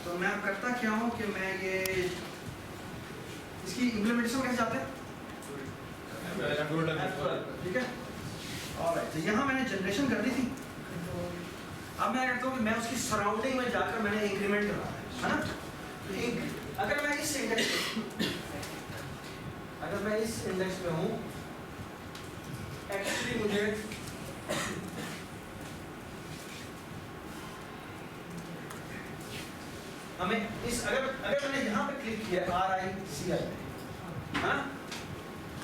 तो मैं अब करता क्या हूँ कि मैं ये इसकी इम्प्लीमेंटेशन कैसे जाते हैं, ठीक है। और तो यहाँ मैंने जनरेशन कर दी थी, अब मैं कहता हूँ कि मैं उसकी सराउंडिंग में जाकर मैंने इंक्रीमेंट करा है ना। अगर मैं इस इंडेक्स पे हूँ, एक्चुअली मुझे हमें इस अगर मैंने यहाँ पे क्लिक किया RICI, हाँ,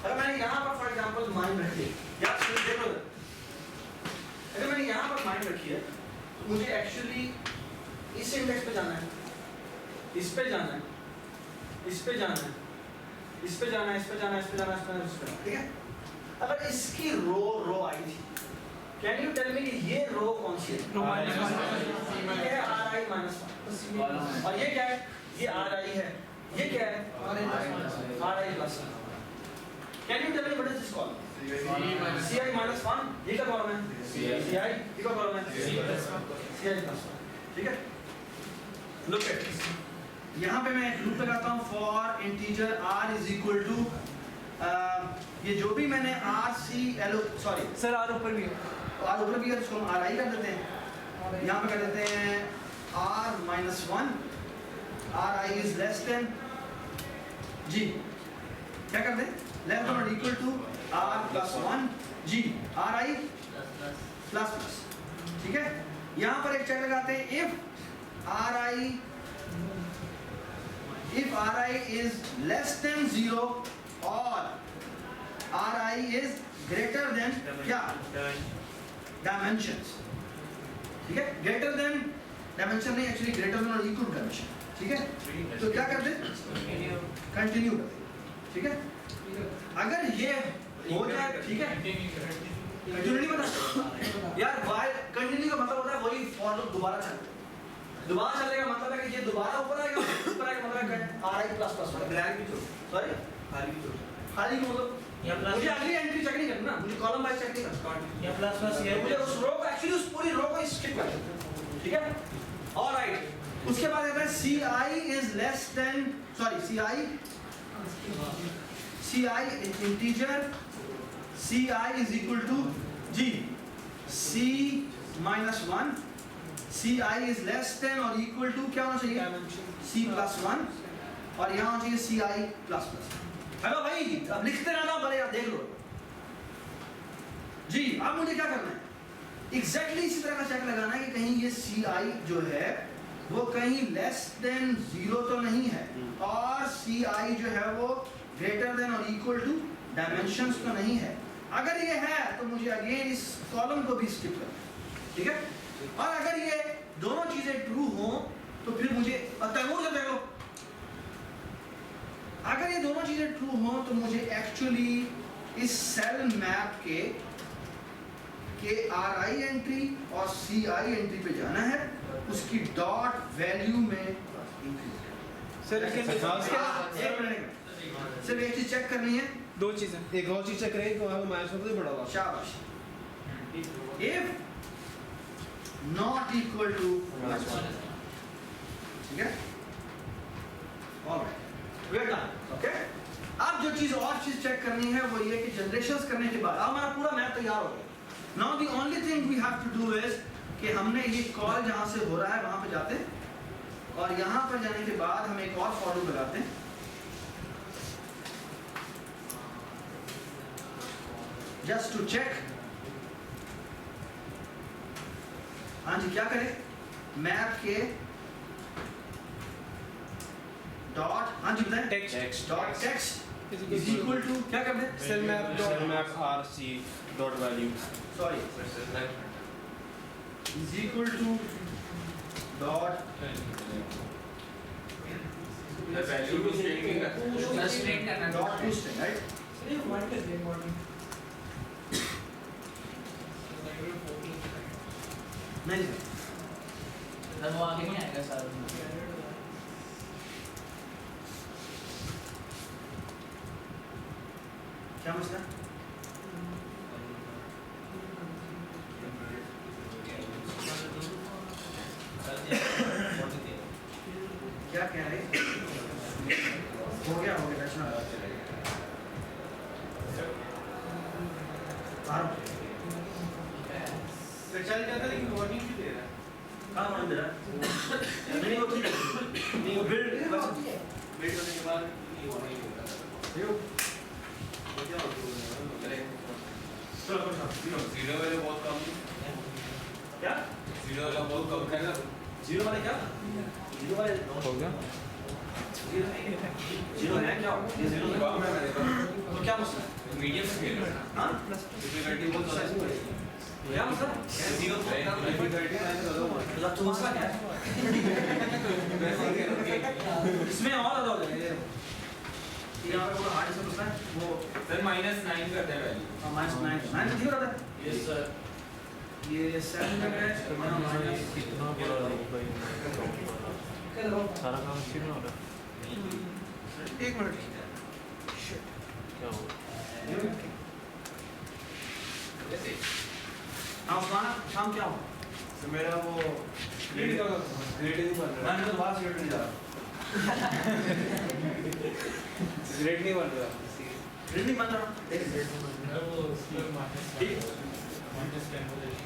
अगर मैंने यहाँ पर फॉर एग्जांपल माइन रख ली, या देखो अगर मैंने यहाँ पर माइन रखी है तो मुझे एक्चुअली इस इंडेक्स पे जाना है, इस पे जाना है, इस पे जाना है, इस पे जाना है, इस पे जाना है, इस पे जाना है, इस पे जाना है, ठीक है। अगर इसकी रो आई थी, कैन यू टेल मी कि ये रो कौन सी है? ये है RI -1 और ये क्या है? ये RI है, ये क्या है? RI +1। Can you tell me what is this called? CI -1, ये क्या कॉलम है? CI, ये क्या कॉलम है? CI +1, ठीक है। लुक एट दिस, यहाँ पे मैं एक लूप लगाता हूँ for integer r is equal to, ये जो भी मैंने सॉरी सर R ऊपर भी है, R ऊपर भी है, उसको हम RI कर देते हैं, यहाँ पे कर देते हैं R -1, RI is less than G, क्या कर दें? लेस देन और equal to R +1 G, RI ++, ठीक है। यहाँ पर एक चेक लगाते हैं, if RI is less than 0 or RI is greater than क्या? Dimensions, ठीक है। greater than dimension नहीं, actually greater than or equal to dimension, ठीक है। तो क्या करते हैं? कंटिन्यू करते हैं, ठीक है। अगर ये हो जाए, ठीक है, कंटिन्यू नहीं पता यार, वाई कंटिन्यू का मतलब होता है वही फॉर लूप दोबारा चलेगा, दोबारा चलने का मतलब है कि ये दोबारा ऊपर आएगा, ऊपर आएगा मतलब RI ++ ब्लैक की छोड़, सॉरी खाली की मतलब मुझे अगली एंट्री चेक नहीं करना, मुझे कॉलम वाइज चेक नहीं करना, या ++ ये मुझे उस रो को एक्चुअली उस पूरी रो को स्किप करना, ठीक है। ऑलराइट, उसके बाद आता है CI is less than, sorry CI integer, CI is equal to G, C -1, CI is less than or equal to क्या होना चाहिए? C +1 और यहाँ होना चाहिए CI ++। हेलो भाई, अब लिखते रहना, भले आप देख लो जी। अब मुझे क्या करना है? एग्जैक्टली इसी तरह का चेक लगाना है कि कहीं ये CI जो है वो कहीं लेस देन 0 तो नहीं है, और CI जो है वो ग्रेटर देन और इक्वल टू डायमेंशंस तो नहीं है। अगर ये है तो मुझे अगेन इस कॉलम को भी स्किप करना है, ठीक है। और अगर ये दोनों चीजें ट्रू हो तो फिर मुझे तैमूर से देख लो, अगर ये दोनों चीजें ट्रू हो तो मुझे एक्चुअली इस सेल मैप के RI एंट्री और CI एंट्री पे जाना है, उसकी डॉट वैल्यू में इंक्रीज करना। सर सिर्फ एक चीज चेक करनी है, दो चीजें, एक और चीज चेक करें कि हमारे माइनस में बड़ा हुआ, शाबाश। if not equal to +1, ठीक है, alright, we are done, okay. अब जो चीज और चीज चेक करनी है वो ये कि जनरेशंस करने के बाद हमारा पूरा मैप तैयार हो गया। Now the only thing we have to do is कि हमने ये कॉल जहां से हो रहा है वहां पे जाते हैं, और यहां पर जाने के बाद हम एक और फॉर लूप लगाते हैं, जस्ट टू चेक। हाँ जी, क्या करें? मैप के डॉट, हाँ जी बताएं, text dot text is equal to क्या कर दें? Cell map RC dot value, sorry, is equal to dot value को स्ट्रिंग करना, डॉट टू स्ट्रिंग, राइट। नहीं सर वो आगे नहीं आएगा सर। क्या मसला? क्या कह रहे हो गया टेंशन आ रहा फिर चल जाता लेकिन वार्निंग भी दे रहा है। कहाँ मान दे रहा नहीं वो ठीक है नहीं वो बिल्ड बस वेट करने के बाद ये वार्निंग देता है। यो क्या होता है? चलो चलो जीरो वाले बहुत कम क्या जीरो वाला बहुत कम है ना। जीरो वाले क्या जीरो वाले हो गया जीरो है क्या ये जीरो है कम है मेरे पास। तो क्या मसला है मीडियम से खेल रहा है। हाँ डिफिकल्टी बहुत साइज पड़ेगी। क्या मसला है जीरो डिफिकल्टी मैंने कहा तो तो मसला क्या है इसमें और ज्यादा हो जाएगा ये यहाँ पे पूरा हार्ड से मसला है वो सर -9 करते हैं वैल्यू। माइनस 9 ठीक रहता है यस सर ये 7 का है यहाँ माइनस कितना बड़ा होगा ये सारा काम इसी में हो रहा है। एक मिनट क्या होगा हाँ उस्मान शाम क्या हो तो मेरा वो ग्रेड नहीं बन रहा। मैं तो बात शेयर नहीं जा रहा ग्रेड नहीं बन रहा। ग्रेड नहीं बन रहा वो माइनस ठीक -10 हो जाएगी